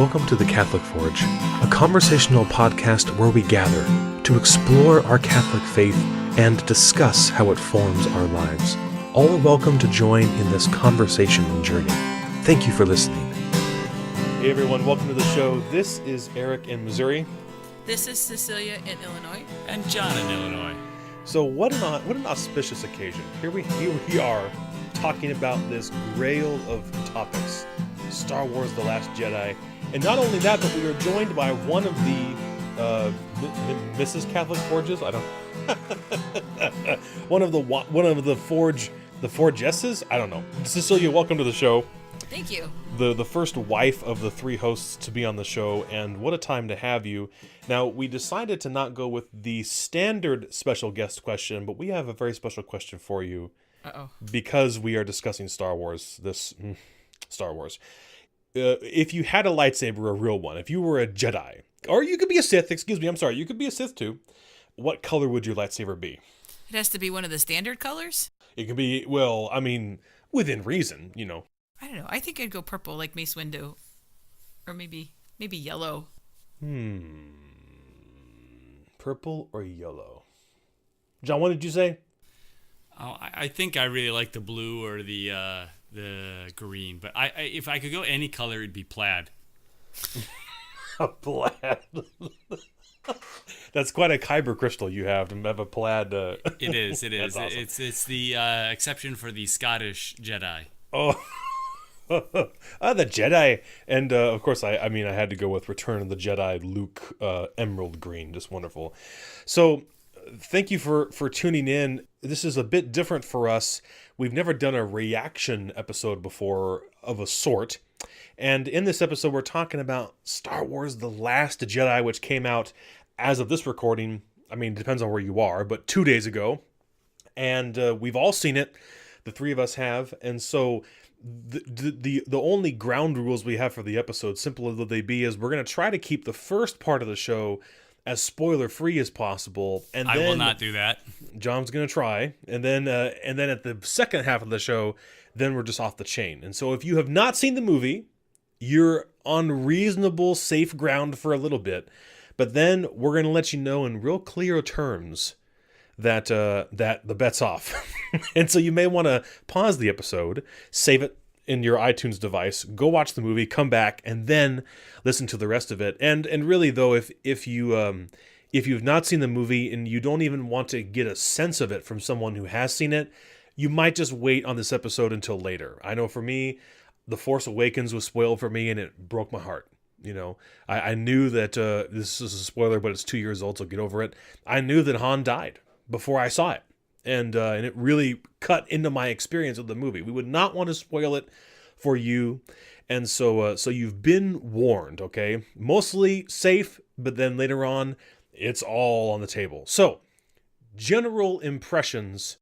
welcome to the Catholic Forge, a conversational podcast where we gather to explore our Catholic faith and discuss how it forms our lives. All are welcome to join in this conversation and journey. Thank you for listening. Hey everyone, welcome to the show. This is Eric in Missouri. This is Cecilia in Illinois. And John in Illinois. So what an auspicious occasion. Here we are talking about this grail of topics, Star Wars: The Last Jedi. And not only that, but we are joined by one of the Mrs. Catholic Forges. I don't one of the Forgesses. I don't know. Cecilia, welcome to the show. Thank you. The first wife of the three hosts to be on the show, and what a time to have you. Now, we decided to not go with the standard special guest question, but we have a very special question for you. Uh-oh. Because we are discussing Star Wars. If you had a lightsaber, a real one, if you were a Jedi, or you could be a Sith, you could be a Sith too, what color would your lightsaber be? It has to be one of the standard colors? It can be, well, I mean, within reason, you know. I don't know. I think I'd go purple like Mace Windu. Or maybe yellow. Purple or yellow? John, what did you say? Oh, I think I really like the blue or the green, but if I could go any color, it'd be plaid. Plaid. That's quite a kyber crystal you have to have a plaid. It is. That's awesome. It's the exception for the Scottish Jedi. Oh. The Jedi, and of course, I mean, I had to go with Return of the Jedi, Luke, Emerald Green, just wonderful. So, thank you for tuning in. This is a bit different for us. We've never done a reaction episode before of a sort, and in this episode, we're talking about Star Wars: The Last Jedi, which came out as of this recording. I mean, it depends on where you are, but 2 days ago, and we've all seen it. The three of us have, and so. The only ground rules we have for the episode, simple as they be, is we're going to try to keep the first part of the show as spoiler-free as possible. And I then will not do that. John's going to try. And then at the second half of the show, then we're just off the chain. And so if you have not seen the movie, you're on reasonable, safe ground for a little bit. But then we're going to let you know in real clear terms that the bet's off. And so you may want to pause the episode, save it in your iTunes device, go watch the movie, come back, and then listen to the rest of it. And really though, if you've not seen the movie and you don't even want to get a sense of it from someone who has seen it, you might just wait on this episode until later. I know for me, The Force Awakens was spoiled for me and it broke my heart. You know, I knew that this is a spoiler, but it's 2 years old, so get over it. I knew that Han died before I saw it, and it really cut into my experience of the movie. We would not want to spoil it for you, and so you've been warned. Okay, mostly safe, but then later on, it's all on the table. So, general impressions.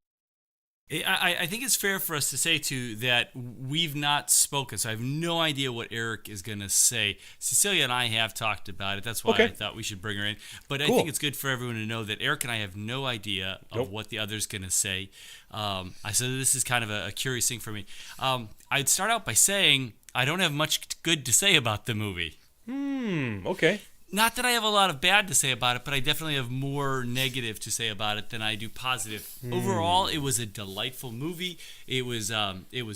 I think it's fair for us to say, too, that we've not spoken, so I have no idea what Eric is going to say. Cecilia and I have talked about it. That's why I thought we should bring her in. But cool. I think it's good for everyone to know that Eric and I have no idea of what the other's going to say. So this is kind of a curious thing for me. I'd start out by saying I don't have much good to say about the movie. Okay. Not that I have a lot of bad to say about it, but I definitely have more negative to say about it than I do positive. Overall, it was a delightful movie. It was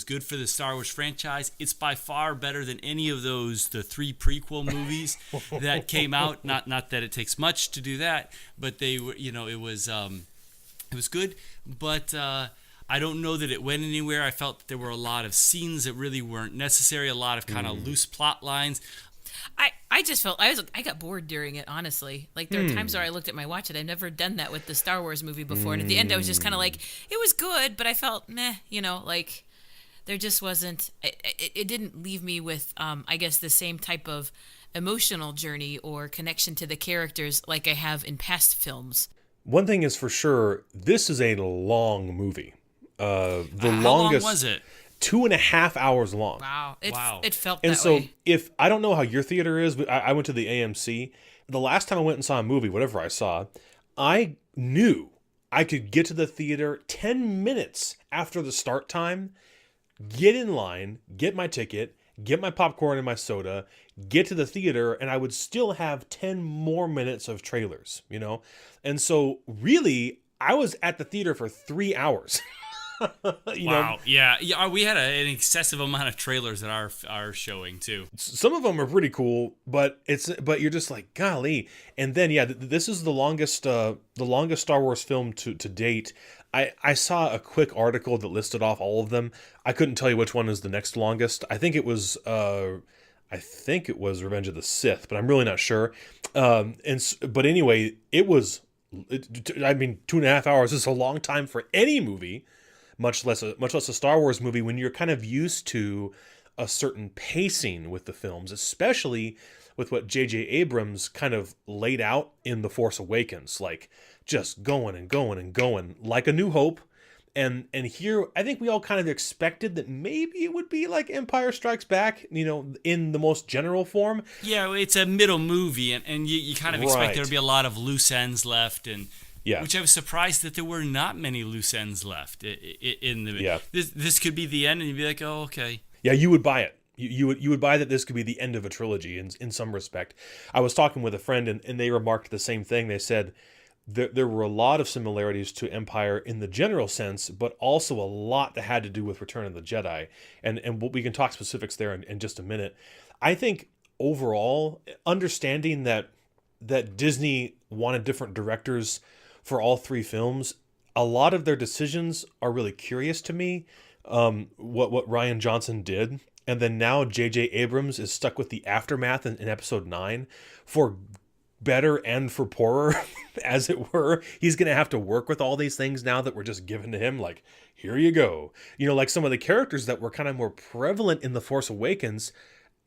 good for the Star Wars franchise. It's by far better than any of the three prequel movies that came out. Not that it takes much to do that, but they were, it was good. But I don't know that it went anywhere. I felt that there were a lot of scenes that really weren't necessary. A lot of kind of loose plot lines. I just felt I got bored during it, honestly. Like there were times where I looked at my watch and I've never done that with the Star Wars movie before. And at the end I was just kind of like, it was good, but I felt meh, like there just wasn't. It didn't leave me with I guess the same type of emotional journey or connection to the characters like I have in past films. One thing is for sure, this is a long movie. How long was it? 2.5 hours long. Wow. It felt and that so way. If I don't know how your theater is, but I went to the AMC. The last time I went and saw a movie, whatever I saw, I knew I could get to the theater 10 minutes after the start time, get in line, get my ticket, get my popcorn and my soda, get to the theater, and I would still have 10 more minutes of trailers, you know? And so really, I was at the theater for 3 hours. You know? Wow. Yeah. We had an excessive amount of trailers at our showing too. Some of them are pretty cool, but you're just like, golly. And then this is the longest Star Wars film to date. I saw a quick article that listed off all of them. I couldn't tell you which one is the next longest. I think it was Revenge of the Sith, but I'm really not sure. But anyway, it was. I mean, 2.5 hours is a long time for any movie, much less a Star Wars movie, when you're kind of used to a certain pacing with the films, especially with what J.J. Abrams kind of laid out in The Force Awakens, like just going and going and going, like A New Hope. And here, I think we all kind of expected that maybe it would be like Empire Strikes Back, you know, in the most general form. Yeah, it's a middle movie, and you kind of expect Right. there to be a lot of loose ends left, and Yeah. which I was surprised that there were not many loose ends left in the. Yeah. This could be the end, and you'd be like, oh, okay. Yeah, you would buy it. You would buy that this could be the end of a trilogy in some respect. I was talking with a friend, and they remarked the same thing. They said there were a lot of similarities to Empire in the general sense, but also a lot that had to do with Return of the Jedi. And we can talk specifics there in just a minute. I think overall, understanding that Disney wanted different directors for all three films, a lot of their decisions are really curious to me. What Rian Johnson did. And then now J.J. Abrams is stuck with the aftermath in episode 9 for better and for poorer, as it were. He's going to have to work with all these things now that were just given to him. Like, here you go. You know, like some of the characters that were kind of more prevalent in The Force Awakens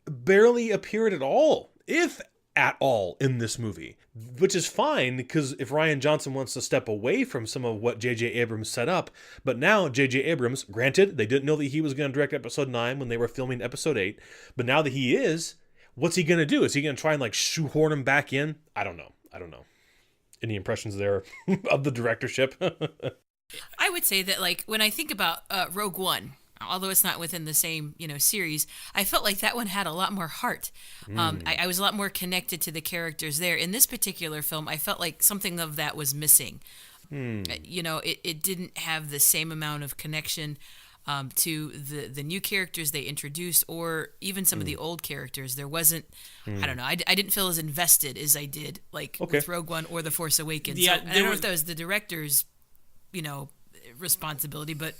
barely appeared at all, if at all, in this movie, which is fine, because if Rian Johnson wants to step away from some of what J.J. Abrams set up, but now J.J. Abrams, granted, they didn't know that he was going to direct episode 9 when they were filming episode 8, but now that he is, what's he going to do? Is he going to try and like shoehorn him back in? I don't know. Any impressions there of the directorship? I would say that, like, when I think about Rogue One, although it's not within the same, series, I felt like that one had a lot more heart. I was a lot more connected to the characters there. In this particular film, I felt like something of that was missing. It didn't have the same amount of connection to the new characters they introduced, or even some of the old characters. There wasn't, I don't know, I didn't feel as invested as I did, like, with Rogue One or The Force Awakens. Yeah, so, I don't know if that was the director's, responsibility, but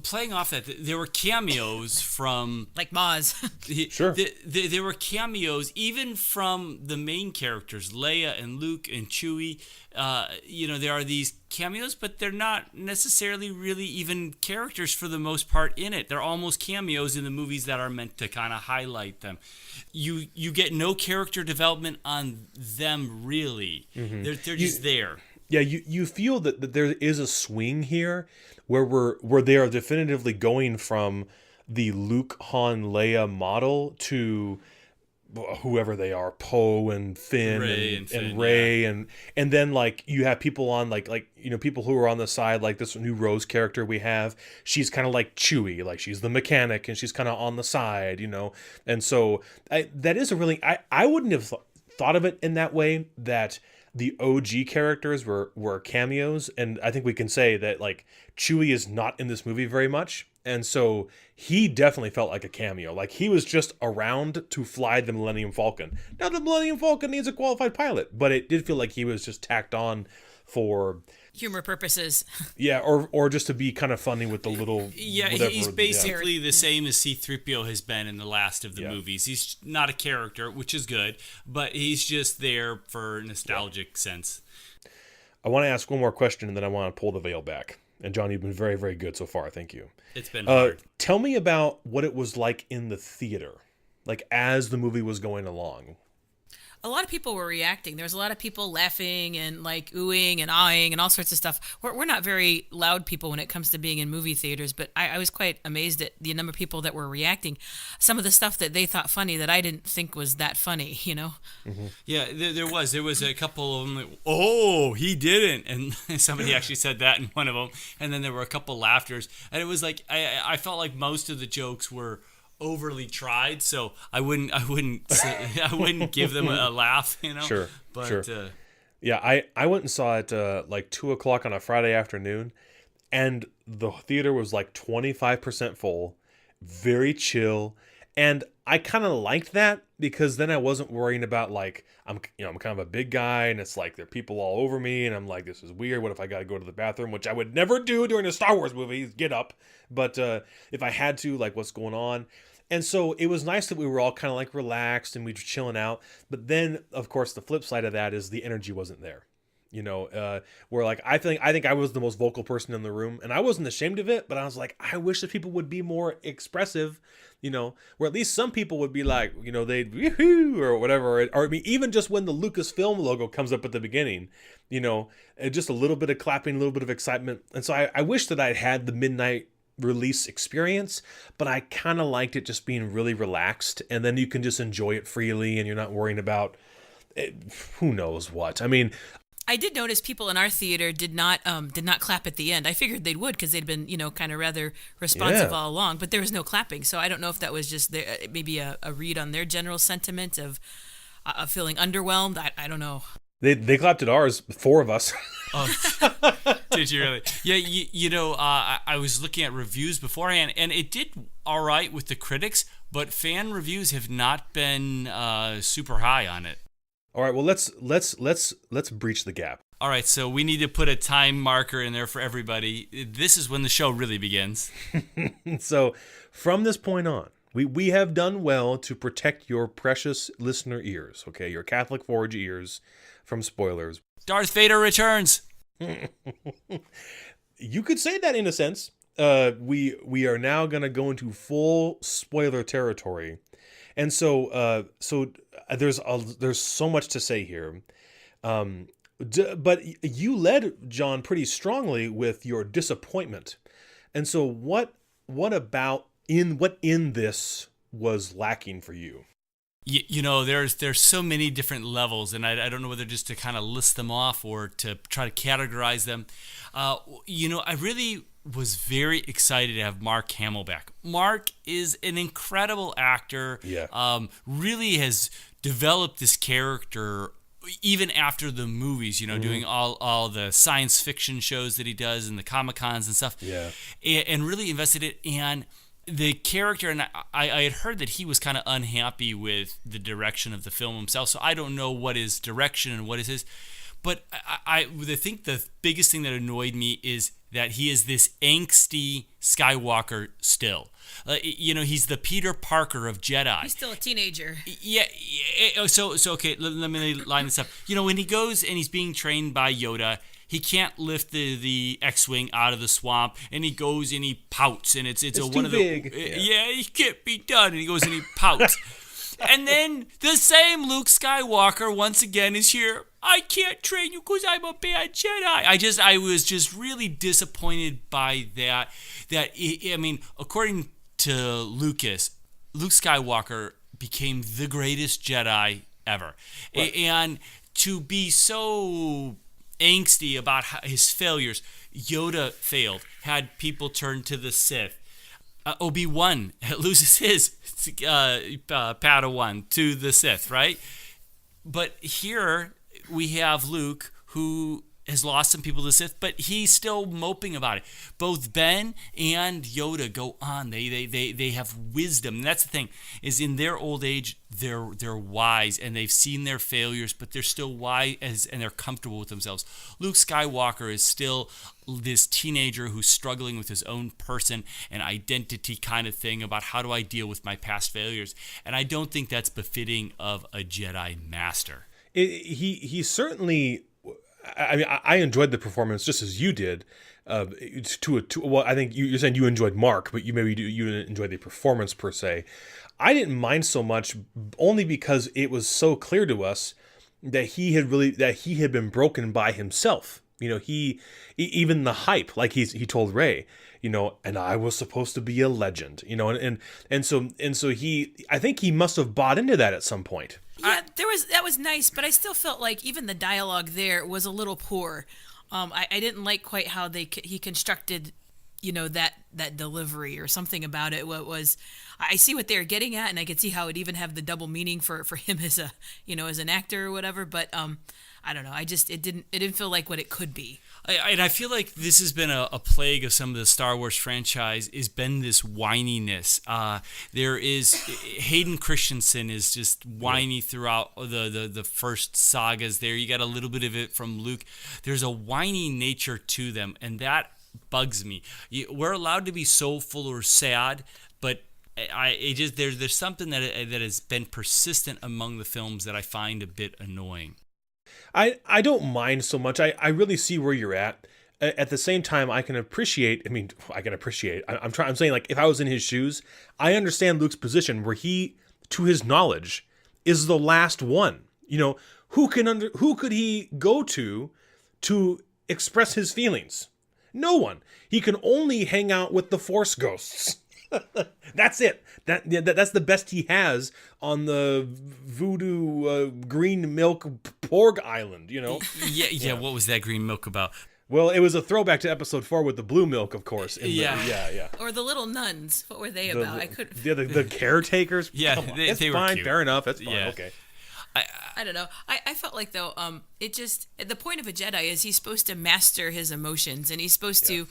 playing off that, there were cameos from like Maz. Sure. There were cameos even from the main characters, Leia and Luke and Chewie. There are these cameos, but they're not necessarily really even characters for the most part in it. They're almost cameos in the movies that are meant to kind of highlight them. You get no character development on them, really. Mm-hmm. They're just there. Yeah, you feel that there is a swing here where they are definitively going from the Luke, Han, Leia model to whoever they are, Poe and Finn and Rey, and then like you have people on like people who are on the side, like this new Rose character we have. She's kind of like Chewie, like she's the mechanic and she's kind of on the side, And so that is a really I wouldn't have thought of it in that way, that the OG characters were cameos, and I think we can say that like Chewie is not in this movie very much, and so he definitely felt like a cameo. Like he was just around to fly the Millennium Falcon. Now the Millennium Falcon needs a qualified pilot, but it did feel like he was just tacked on for humor purposes. Yeah, or just to be kind of funny with the little. Yeah, whatever, he's basically the same as C-3PO has been in the last of the movies. He's not a character, which is good, but he's just there for nostalgic sense. I want to ask one more question, and then I want to pull the veil back. And John, you've been very, very good so far. Thank you. It's been hard. Tell me about what it was like in the theater, like as the movie was going along. A lot of people were reacting. There was a lot of people laughing and like oohing and ahhing and all sorts of stuff. We're not very loud people when it comes to being in movie theaters, but I was quite amazed at the number of people that were reacting. Some of the stuff that they thought funny that I didn't think was that funny, Mm-hmm. Yeah, there was a couple of them that, oh, he didn't. And somebody actually said that in one of them. And then there were a couple laughters. And it was like, I felt like most of the jokes were overly tried, so I wouldn't I wouldn't give them a laugh, you know. Sure, But sure. Yeah, I went and saw it like 2 o'clock on a Friday afternoon, and the theater was like 25% full, very chill, and I kind of liked that because then I wasn't worrying about like I'm kind of a big guy and it's like there are people all over me and I'm like this is weird. What if I got to go to the bathroom, which I would never do during a Star Wars movie? Get up, but if I had to, like what's going on. And so it was nice that we were all kind of like relaxed and we were chilling out. But then, of course, the flip side of that is the energy wasn't there. Where like I think I was the most vocal person in the room, and I wasn't ashamed of it. But I was like, I wish that people would be more expressive. Where at least some people would be like, they'd woohoo or whatever, or I mean, even just when the Lucasfilm logo comes up at the beginning, just a little bit of clapping, a little bit of excitement. And so I wish that I'd had the midnight release experience, but I kind of liked it just being really relaxed, and then you can just enjoy it freely and you're not worrying about who knows what. I mean, I did notice people in our theater did not clap at the end. I figured they would because they'd been kind of rather responsive all along, but there was no clapping. So I don't know if that was just maybe a read on their general sentiment of feeling underwhelmed. I don't know. They clapped at ours, 4 of us. Oh, did you really? Yeah, I was looking at reviews beforehand, and it did all right with the critics, but fan reviews have not been super high on it. All right, well let's breach the gap. All right, so we need to put a time marker in there for everybody. This is when the show really begins. So from this point on, we have done well to protect your precious listener ears, okay, your Catholic Forge ears from spoilers. Darth Vader returns. You could say that in a sense. We are now going to go into full spoiler territory. And so there's so much to say here. But you led, John, pretty strongly with your disappointment. And so what in this was lacking for you? There's so many different levels, and I don't know whether just to kind of list them off or to try to categorize them. I really was very excited to have Mark Hamill back. Mark is an incredible actor. Yeah. Really has developed this character even after the movies, doing all the science fiction shows that he does and the Comic-Cons and stuff. Yeah. And really invested it in the character, and I had heard that he was kind of unhappy with the direction of the film himself, so I don't know what his direction and what is his. But I think the biggest thing that annoyed me is that he is this angsty Skywalker still. He's the Peter Parker of Jedi. He's still a teenager. Yeah. So okay, let me line this up. When he goes and he's being trained by Yoda, he can't lift the X-wing out of the swamp, and he goes and he pouts, and it's too one of big. the he can't be done, and he goes and he pouts. And then the same Luke Skywalker once again is here. I can't train you because I'm a bad Jedi. I was just really disappointed by that. According to Lucas, Luke Skywalker became the greatest Jedi ever. Right. And to be so angsty about his failures, Yoda failed, had people turn to the Sith. Obi-Wan loses his Padawan to the Sith, right? But here we have Luke, who has lost some people to the Sith, but he's still moping about it. Both Ben and Yoda go on. They have wisdom. And that's the thing, is in their old age, they're wise, and they've seen their failures, but they're still wise, and they're comfortable with themselves. Luke Skywalker is still this teenager who's struggling with his own person and identity kind of thing about how do I deal with my past failures. And I don't think that's befitting of a Jedi master. He certainly... I mean, I enjoyed the performance just as you did. Well, I think you're saying you enjoyed Mark, but you didn't enjoy the performance per se. I didn't mind so much, only because it was so clear to us that he had been broken by himself. He even the hype, like he told Rey, and I was supposed to be a legend, and so I think he must have bought into that at some point. Yeah, that was nice, but I still felt like even the dialogue there was a little poor. I didn't like quite how he constructed that delivery or something about it. What was, I see what they're getting at, and I could see how it even have the double meaning for him as a, as an actor or whatever. But I don't know. It didn't feel like what it could be. And I feel like this has been a plague of some of the Star Wars franchise, has been this whininess. There is Hayden Christensen is just whiny throughout the first sagas there. You got a little bit of it from Luke. There's a whiny nature to them, and that bugs me. We're allowed to be soulful or sad, but there's something that has been persistent among the films that I find a bit annoying. I don't mind so much. I really see where you're at. At the same time, I can appreciate. I'm saying, like, if I was in his shoes, I understand Luke's position where he, to his knowledge, is the last one. Who could he go to express his feelings? No one. He can only hang out with the Force ghosts. That's it. That's the best he has on the voodoo green milk Porg Island, Yeah. What was that green milk about? Well, it was a throwback to episode 4 with the blue milk, of course. Yeah. Or the little nuns. What were they about? The caretakers. Yeah, they were fine. cute. Fair enough. That's fine. Yeah. Okay. I don't know. I felt like, though, the point of a Jedi is he's supposed to master his emotions, and he's supposed to,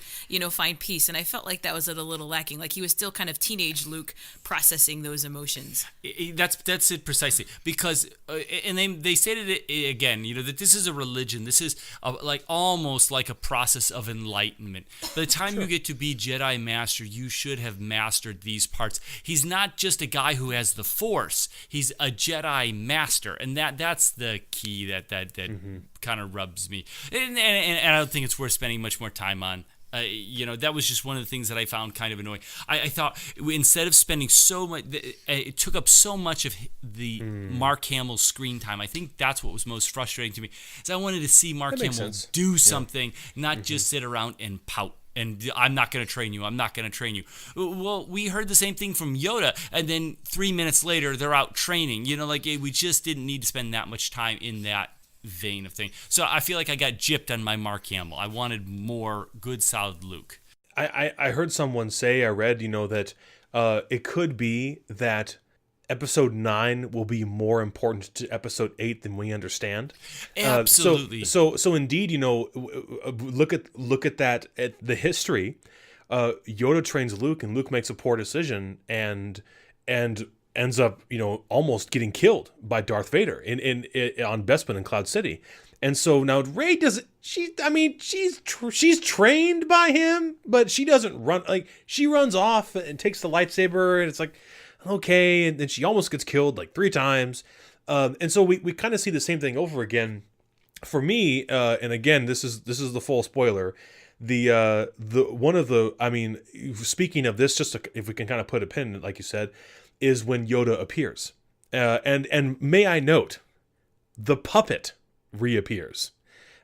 find peace. And I felt like that was a little lacking. Like he was still kind of teenage Luke processing those emotions. That's it precisely. Because, and they stated it again, that this is a religion. This is almost like a process of enlightenment. By the time you get to be Jedi Master, you should have mastered these parts. He's not just a guy who has the Force. He's a Jedi Master. And that's the key that kind of rubs me, and I don't think it's worth spending much more time on. That was just one of the things that I found kind of annoying. I thought instead of spending so much, it took up so much of the Mark Hamill's screen time. I think that's what was most frustrating to me. Is I wanted to see Mark Hamill do something, not just sit around and pout. And I'm not going to train you. I'm not going to train you. Well, we heard the same thing from Yoda, and then 3 minutes later, they're out training. We just didn't need to spend that much time in that vein of thing. So I feel like I got gypped on my Mark Hamill. I wanted more good, solid Luke. I heard someone say, I read, that it could be that Episode 9 will be more important to Episode 8 than we understand. Absolutely. So indeed, look at that, at the history. Yoda trains Luke, and Luke makes a poor decision, and ends up, almost getting killed by Darth Vader on Bespin in Cloud City. And so now Rey she's trained by him, but she doesn't run. Like, she runs off and takes the lightsaber, and it's like, okay, and then she almost gets killed like 3 times. And so we kind of see the same thing over again. For me, and again, this is the full spoiler. Speaking of this, if we can kind of put a pin, like you said, is when Yoda appears. And may I note, the puppet reappears.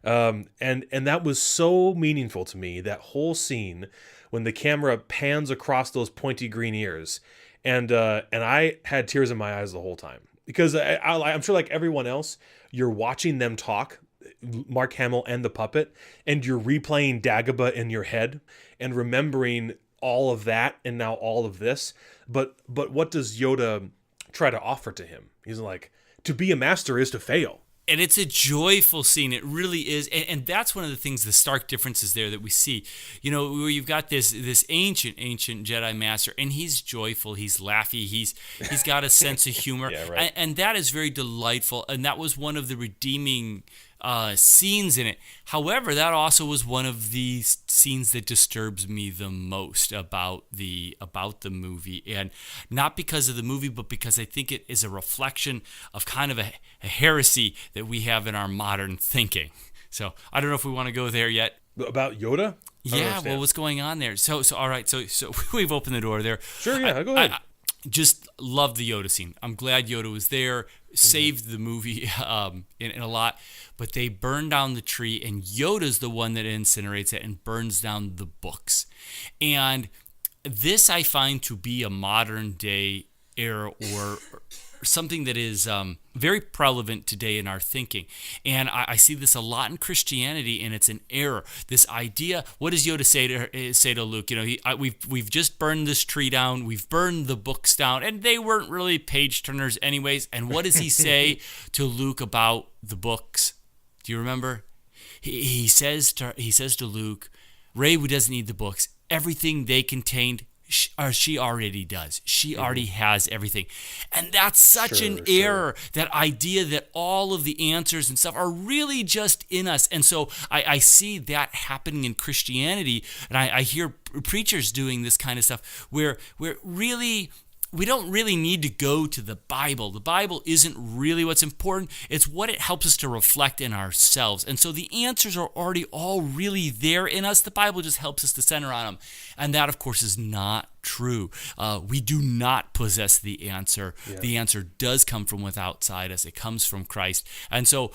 And that was so meaningful to me, that whole scene when the camera pans across those pointy green ears. And I had tears in my eyes the whole time, because I'm sure, like everyone else, you're watching them talk, Mark Hamill and the puppet, and you're replaying Dagobah in your head and remembering all of that and now all of this. But what does Yoda try to offer to him? He's like, to be a master is to fail. And it's a joyful scene. It really is. And that's one of the things, the stark differences there that we see. Where you've got this ancient Jedi Master, and he's joyful, he's laughy, he's got a sense of humor. Yeah, right. And that is very delightful. And that was one of the redeeming scenes in it. However, that also was one of the scenes that disturbs me the most about the movie, and not because of the movie, but because I think it is a reflection of kind of a heresy that we have in our modern thinking. So I don't know if we want to go there yet. About Yoda? Yeah, well, what's going on there? So all right, so we've opened the door there. Sure, yeah, go ahead. I just love the Yoda scene. I'm glad Yoda was there, saved the movie in a lot, but they burn down the tree, and Yoda's the one that incinerates it and burns down the books. And this I find to be a modern day error or something that is very prevalent today in our thinking. And I see this a lot in Christianity, and it's an error. This idea, what does Yoda say to Luke? We've just burned this tree down. We've burned the books down, and they weren't really page turners anyways. And what does he say to Luke about the books? Do you remember? He says to Luke, Rey doesn't need the books. Everything they contained, she already does. She already has everything. And that's such an error, that idea that all of the answers and stuff are really just in us. And so I see that happening in Christianity, and I hear preachers doing this kind of stuff where really we don't really need to go to the Bible. The Bible isn't really what's important. It's what it helps us to reflect in ourselves. And so the answers are already all really there in us. The Bible just helps us to center on them. And that, of course, is not true. We do not possess the answer. Yeah. The answer does come from outside us. It comes from Christ. And so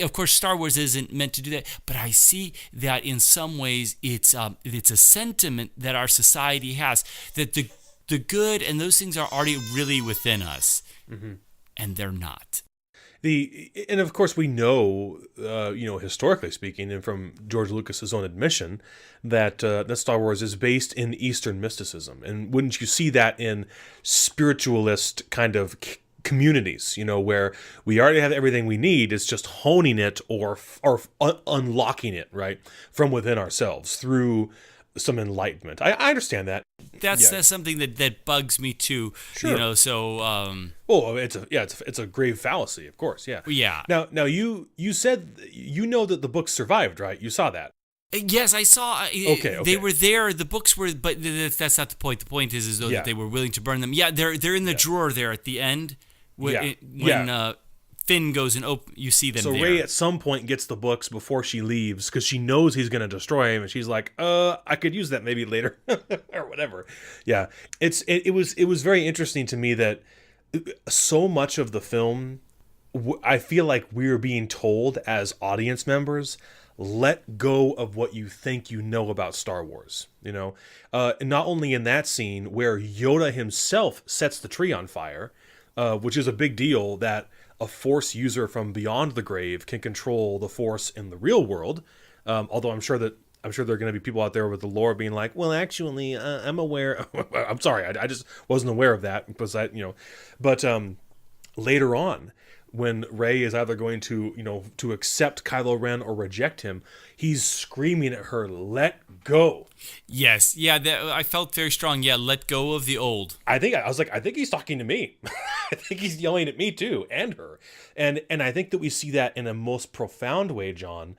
of course, Star Wars isn't meant to do that. But I see that in some ways it's a sentiment that our society has, that the good and those things are already really within us, and they're not. And of course we know, historically speaking, and from George Lucas's own admission, that Star Wars is based in Eastern mysticism. And wouldn't you see that in spiritualist kind of communities, where we already have everything we need, it's just honing it or unlocking it, right, from within ourselves through some enlightenment. I understand that. That's something that bugs me too. Sure. It's a grave fallacy, of course. Yeah. Yeah. Now you said that the books survived, right? You saw that. Yes, I saw. Okay. They were there. The books were, but that's not the point. The point is that they were willing to burn them. Yeah, they're in the drawer there at the end. When Finn goes and you see them. So there. Rey at some point gets the books before she leaves because she knows he's going to destroy him, and she's like, I could use that maybe later or whatever. Yeah, it was very interesting to me that so much of the film, I feel like we're being told as audience members, let go of what you think you know about Star Wars. Not only in that scene where Yoda himself sets the tree on fire, which is a big deal that a Force user from beyond the grave can control the Force in the real world. Although I'm sure there are going to be people out there with the lore being like, well, actually, I'm aware. I'm sorry, I just wasn't aware of that because But later on, when Rey is either going to to accept Kylo Ren or reject him, he's screaming at her, "Let go!" Yes, yeah, I felt very strong. Yeah, let go of the old. I think he's talking to me. I think he's yelling at me too, and her, and I think that we see that in a most profound way, John.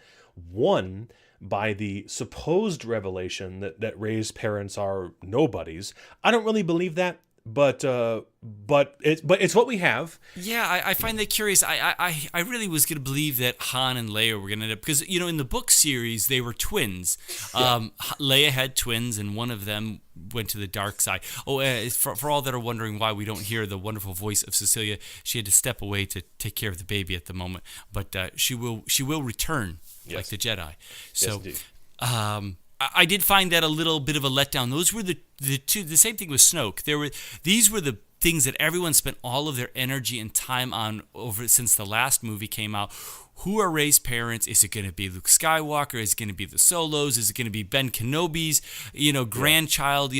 One, by the supposed revelation that Rey's parents are nobodies. I don't really believe that. But it's what we have. Yeah, I find that curious. I really was going to believe that Han and Leia were going to end up, because in the book series they were twins. Leia had twins, and one of them went to the dark side. For all that are wondering why we don't hear the wonderful voice of Cecilia, she had to step away to take care of the baby at the moment. But she will return, like the Jedi. So. Yes, indeed. I did find that a little bit of a letdown. Those were the two. The same thing with Snoke. These were the things that everyone spent all of their energy and time on since the last movie came out. Who are Rey's parents? Is it going to be Luke Skywalker? Is it going to be the Solos? Is it going to be Ben Kenobi's grandchild?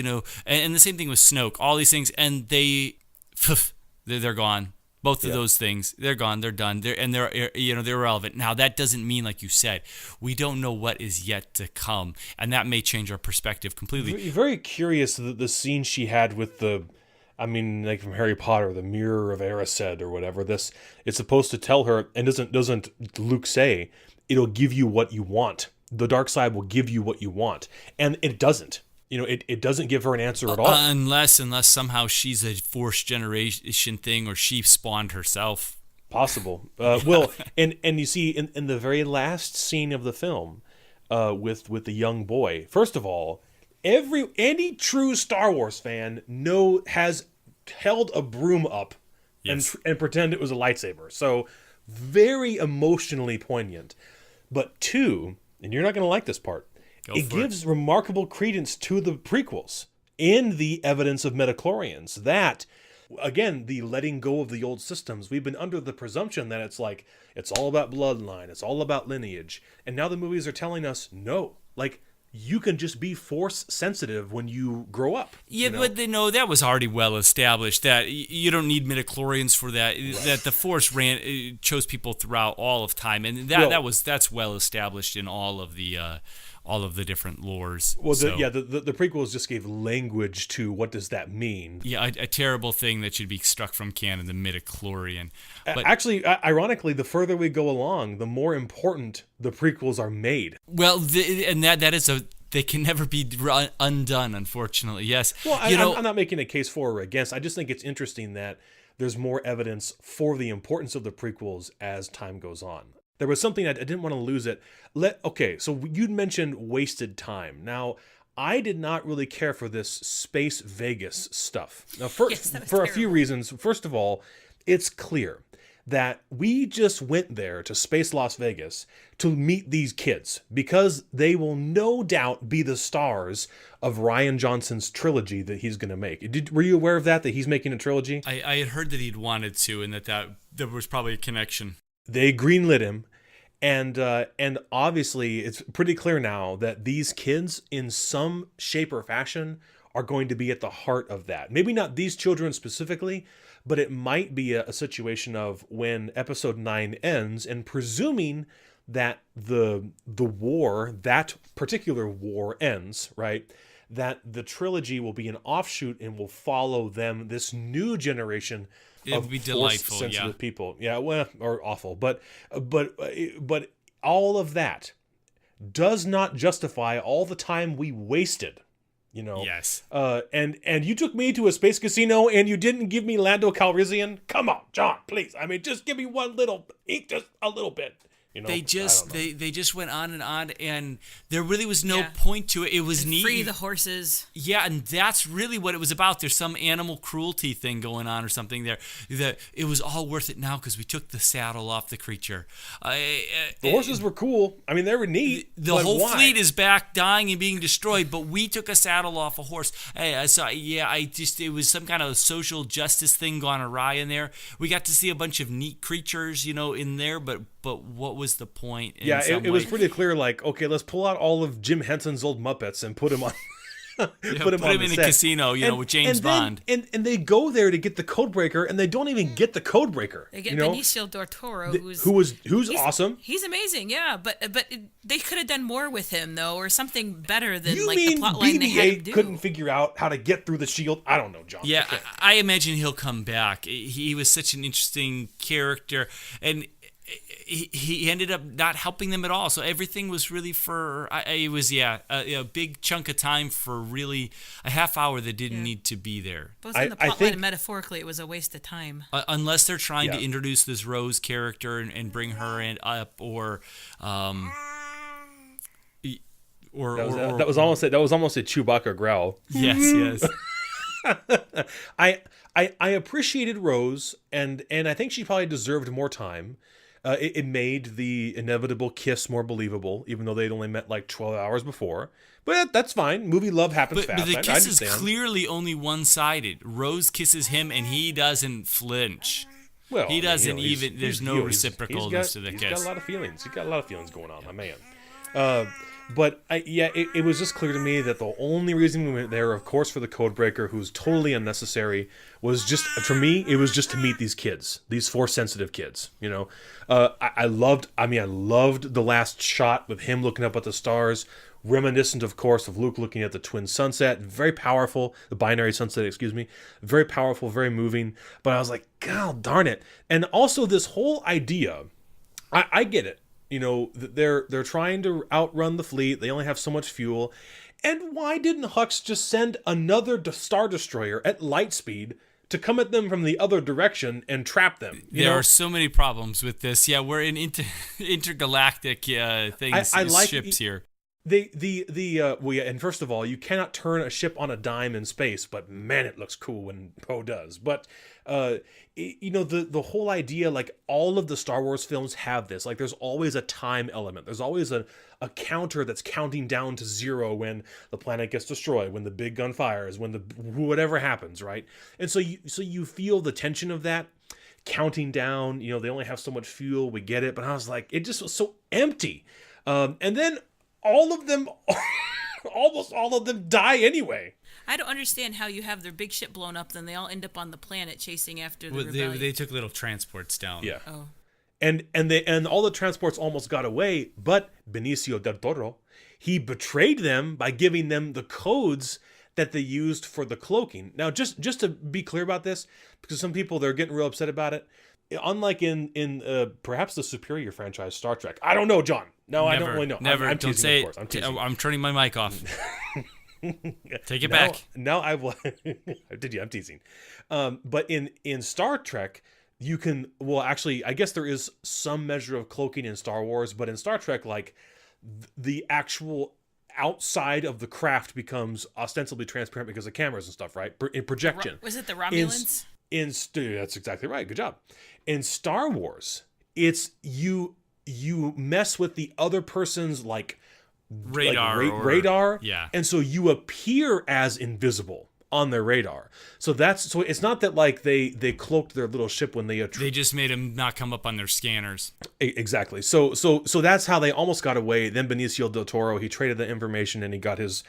And the same thing with Snoke. All these things, and they're gone. Both of those things, they're gone, they're done, they're irrelevant. Now, that doesn't mean, like you said, we don't know what is yet to come, and that may change our perspective completely. Very curious the scene she had with like from Harry Potter, the Mirror of Erised or whatever. It's supposed to tell her, and doesn't Luke say, it'll give you what you want. The dark side will give you what you want, and it doesn't. It doesn't give her an answer at all. Unless somehow she's a Force generation thing, or she spawned herself. Possible. And you see in the very last scene of the film, with the young boy. First of all, any true Star Wars fan has held a broom up and pretend it was a lightsaber. So very emotionally poignant. But two, and you're not going to like this part. It gives remarkable credence to the prequels in the evidence of midichlorians, that Again, the letting go of the old systems. We've been under the presumption that it's like, it's all about bloodline, it's all about lineage. And now the movies are telling us, no, like, you can just be force sensitive when you grow up. Yeah, you know? but that was already well established. That you don't need midichlorians for that. Right. That the Force chose people throughout all of time, and that's well established in all of the different lores. Well, the prequels just gave language to what does that mean. Yeah, a terrible thing that should be struck from canon, the midichlorian. But actually, ironically, the further we go along, the more important the prequels are made. Well, they can never be undone, unfortunately. Yes. Well, I'm not making a case for or against. I just think it's interesting that there's more evidence for the importance of the prequels as time goes on. There was something I didn't want to lose it. So you'd mentioned wasted time. Now, I did not really care for this Space Vegas stuff. Now, for a few reasons. First of all, it's clear that we just went there to Space Las Vegas to meet these kids because they will no doubt be the stars of Rian Johnson's trilogy that he's going to make. Were you aware of that he's making a trilogy? I had heard that he'd wanted to, and that there was probably a connection. They greenlit him, and obviously it's pretty clear now that these kids, in some shape or fashion, are going to be at the heart of that. Maybe not these children specifically, but it might be a situation of when Episode 9 ends, and presuming that the war, that particular war ends, right? That the trilogy will be an offshoot and will follow them, this new generation of force-sensitive people. Yeah, well, or awful, but all of that does not justify all the time we wasted. Yes. And you took me to a space casino and you didn't give me Lando Calrissian. Come on, John, please. I mean, just give me just a little bit. They just went on, and there really was no point to it. It was neat. Free the horses. Yeah, and that's really what it was about. There's some animal cruelty thing going on or something there. That it was all worth it now because we took the saddle off the creature. The horses were cool. I mean, they were neat. The whole fleet is back, dying and being destroyed, but we took a saddle off a horse. It was some kind of social justice thing gone awry in there. We got to see a bunch of neat creatures, in there, but what was the point? It was pretty clear. Like, okay, let's pull out all of Jim Henson's old Muppets and put him on. put him in a casino, with James Bond. And they go there to get the codebreaker, and they don't even get the codebreaker. They get Benicio del Toro, who's awesome. He's amazing, yeah. But they could have done more with him though, or something better than the plot line they had to do. Couldn't figure out how to get through the shield. I don't know, John. Yeah, I imagine he'll come back. He was such an interesting character, and he ended up not helping them at all. So everything was really a big chunk of time for really a half hour that didn't need to be there. Both in the plotline and metaphorically, it was a waste of time. Unless they're trying to introduce this Rose character and bring her up, or that was almost a Chewbacca growl. Yes. I appreciated Rose, and I think she probably deserved more time. It made the inevitable kiss more believable, even though they'd only met like 12 hours before. But that's fine. Movie love happens fast. But the kiss is clearly only one-sided. Rose kisses him, and he doesn't flinch. Well, he doesn't even. There's no reciprocalness to the kiss. He's got a lot of feelings. He's got a lot of feelings going on, my man. But it was just clear to me that the only reason we went there, of course, for the codebreaker, who's totally unnecessary, was just, for me, it was just to meet these kids, these Force-sensitive kids. I loved the last shot with him looking up at the stars, reminiscent, of course, of Luke looking at the twin sunset. Very powerful, the binary sunset, excuse me. Very powerful, very moving. But I was like, God darn it. And also this whole idea, I get it. They're trying to outrun the fleet. They only have so much fuel. And why didn't Hux just send another Star Destroyer at light speed to come at them from the other direction and trap them? There are so many problems with this. Yeah, we're in intergalactic ships here. Well, yeah, and first of all, you cannot turn a ship on a dime in space, but man, it looks cool when Poe does. But the whole idea, like all of the Star Wars films have this. Like, there's always a time element. There's always a counter that's counting down to zero when the planet gets destroyed, when the big gun fires, when the whatever happens, right? And so you feel the tension of that counting down. They only have so much fuel. We get it, but I was like, it just was so empty. And then all of them, almost all of them die anyway. I don't understand how you have their big ship blown up, then they all end up on the planet chasing after the rebellion. They took little transports down. Yeah. Oh. And all the transports almost got away, but Benicio del Toro, he betrayed them by giving them the codes that they used for the cloaking. Now, just to be clear about this, because some people, they're getting real upset about it. Unlike in perhaps the superior franchise, Star Trek. I don't know, John. No, I don't really know. Never. I'm don't teasing, say of course. I'm teasing. I'm turning my mic off. Take it back. Now I will. Did you? I'm teasing. But in Star Trek, you can. Well, actually, I guess there is some measure of cloaking in Star Wars, but in Star Trek, like the actual outside of the craft becomes ostensibly transparent because of cameras and stuff, right? In projection. Was it the Romulans? That's exactly right. Good job. In Star Wars, it's you mess with the other person's radar, yeah, and so you appear as invisible on their radar. So it's not that like they cloaked their little ship when they just made them not come up on their scanners. Exactly. So that's how they almost got away. Then Benicio del Toro, he traded the information and he got his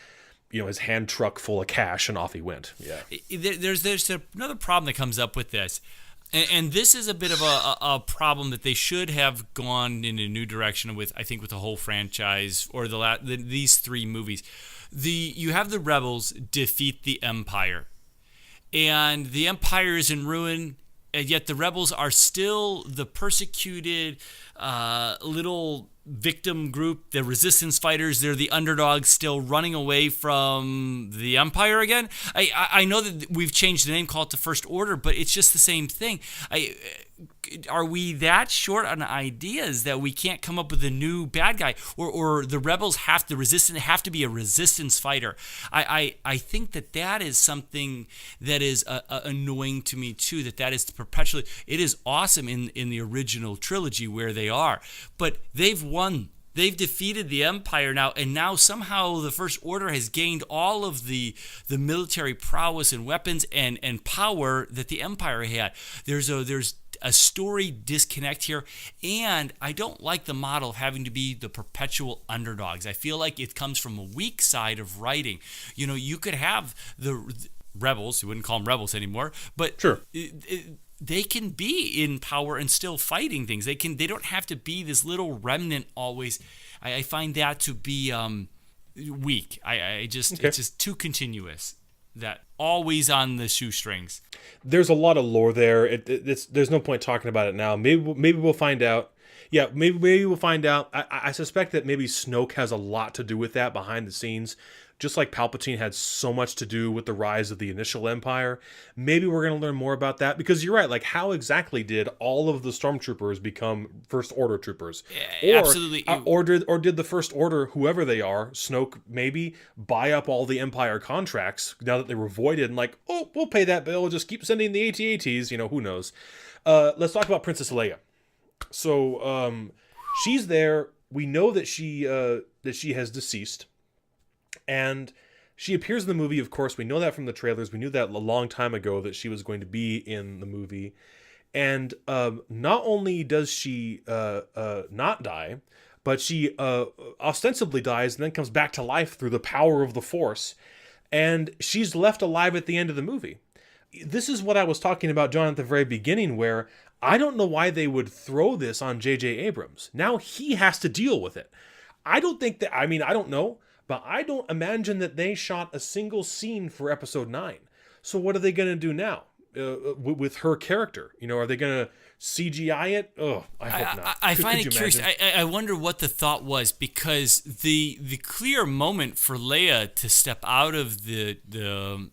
his hand truck full of cash and off he went. Yeah. There's another problem that comes up with this. And this is a bit of a problem that they should have gone in a new direction with, I think, with the whole franchise or these three movies. You have the rebels defeat the Empire, and the Empire is in ruin, and yet the rebels are still the persecuted little victim group, the resistance fighters. They're the underdogs still running away from the Empire again. I know that we've changed the name, call it the First Order, but it's just the same thing. Are we that short on ideas that we can't come up with a new bad guy, or the rebels have to be a resistance fighter? I think that is something that is annoying to me too. That is perpetually. It is awesome in the original trilogy where they are, but they've won. They've defeated the Empire now, and now somehow the First Order has gained all of the military prowess and weapons and power that the Empire had. There's a story disconnect here, and I don't like the model of having to be the perpetual underdogs. I feel like it comes from a weak side of writing. You could have the rebels, you wouldn't call them rebels anymore, but sure. They can be in power and still fighting things. They don't have to be this little remnant always. I find that to be weak. It's just too continuous. That always on the shoestrings. There's a lot of lore there. There's no point talking about it now. Maybe we'll find out. Yeah, maybe we'll find out. I suspect that maybe Snoke has a lot to do with that behind the scenes. Just like Palpatine had so much to do with the rise of the initial Empire. Maybe we're going to learn more about that, because you're right. Like, how exactly did all of the Stormtroopers become First Order troopers? Yeah, absolutely. Or did the First Order, whoever they are, Snoke maybe, buy up all the Empire contracts now that they were voided and like, oh, we'll pay that bill. Just keep sending the AT-ATs. Who knows? Let's talk about Princess Leia. So she's there. We know that she has deceased. And she appears in the movie, of course. We know that from the trailers. We knew that a long time ago that she was going to be in the movie. And not only does she not die, but she ostensibly dies and then comes back to life through the power of the Force. And she's left alive at the end of the movie. This is what I was talking about, John, at the very beginning, where I don't know why they would throw this on J.J. Abrams. Now he has to deal with it. I don't know. But I don't imagine that they shot a single scene for episode 9. So what are they going to do now with her character? Are they going to CGI it? Oh, I hope not. I find it curious. I wonder what the thought was, because the clear moment for Leia to step out of the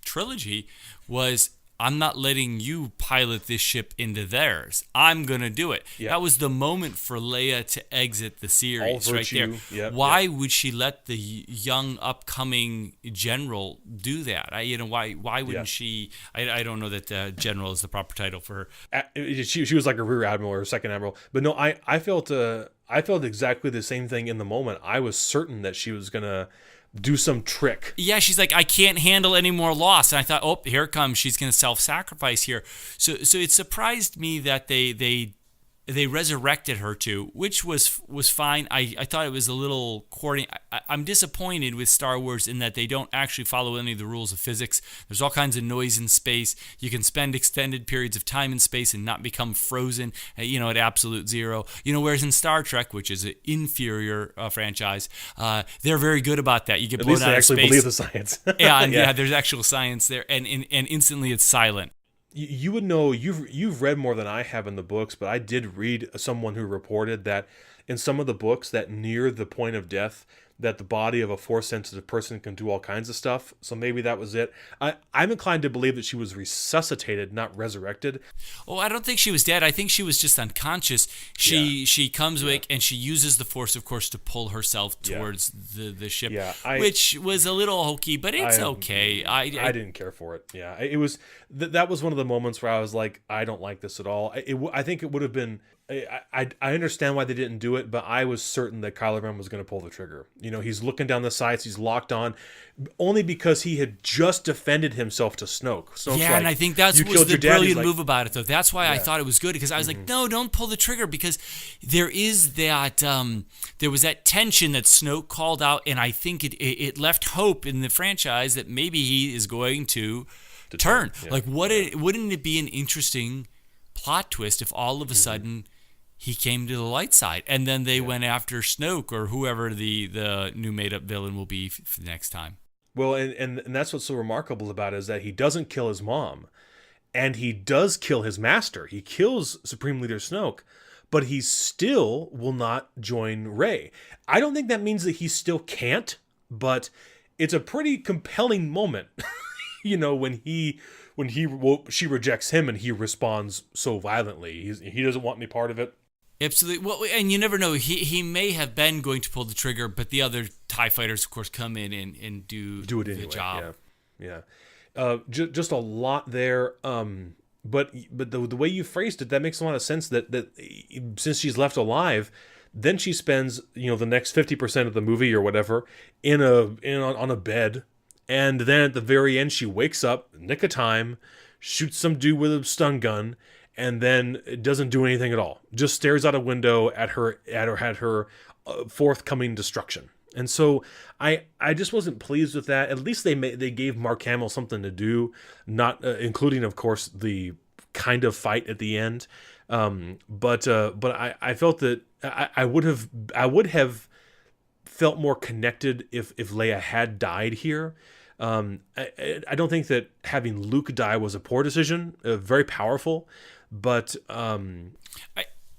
trilogy was I'm not letting you pilot this ship into theirs. I'm going to do it. Yeah. That was the moment for Leia to exit the series All right there. virtue. Yep, Why would she let the young upcoming general do that? Why wouldn't she? I don't know that general is the proper title for her. She was like a rear admiral or second admiral. But no, I felt exactly the same thing in the moment. I was certain that she was going to do some trick. Yeah, she's like, I can't handle any more loss. And I thought, oh, here it comes. She's going to self-sacrifice here. So it surprised me that they resurrected her too, which was fine. I thought it was a little corny. I'm disappointed with Star Wars in that they don't actually follow any of the rules of physics. There's all kinds of noise in space. You can spend extended periods of time in space and not become frozen, at absolute zero. Whereas in Star Trek, which is an inferior franchise, they're very good about that. You get blown out of space. At least they actually believe the science. yeah, there's actual science there, and instantly it's silent. You would know, you've read more than I have in the books, but I did read someone who reported that in some of the books that near the point of death, that the body of a Force-sensitive person can do all kinds of stuff. So maybe that was it. I'm inclined to believe that she was resuscitated, not resurrected. Oh, I don't think she was dead. I think she was just unconscious. She comes awake and she uses the Force, of course, to pull herself towards the ship, which was a little hokey, but it's okay. I didn't care for it. Yeah, it was that was one of the moments where I was like, I don't like this at all. I think it would have been. I understand why they didn't do it, but I was certain that Kylo Ren was going to pull the trigger. He's looking down the sights, he's locked on, only because he had just defended himself to Snoke. And I think that's was the brilliant move about it, though. That's why I thought it was good, because I was like, no, don't pull the trigger, because there is that there was that tension that Snoke called out, and I think it left hope in the franchise that maybe he is going to turn. Yeah. Like, wouldn't it be an interesting plot twist if all of a sudden he came to the light side, and then they went after Snoke or whoever the new made-up villain will be for the next time. Well, and that's what's so remarkable about it, is that he doesn't kill his mom, and he does kill his master. He kills Supreme Leader Snoke, but he still will not join Rey. I don't think that means that he still can't, but it's a pretty compelling moment, when she rejects him and he responds so violently. He doesn't want any part of it. Absolutely. Well, and you never know. He may have been going to pull the trigger, but the other TIE fighters, of course, come in and do it anyway. The job. Yeah. Just a lot there. But the way you phrased it, that makes a lot of sense. That since she's left alive, then she spends the next 50% of the movie or whatever on a bed, and then at the very end she wakes up, nick of time, shoots some dude with a stun gun, and then it doesn't do anything at all. Just stares out a window at her forthcoming destruction. And so I just wasn't pleased with that. At least they gave Mark Hamill something to do, not including, of course, the kind of fight at the end. But I felt that I would have felt more connected if Leia had died here. I don't think that having Luke die was a poor decision. Very powerful. But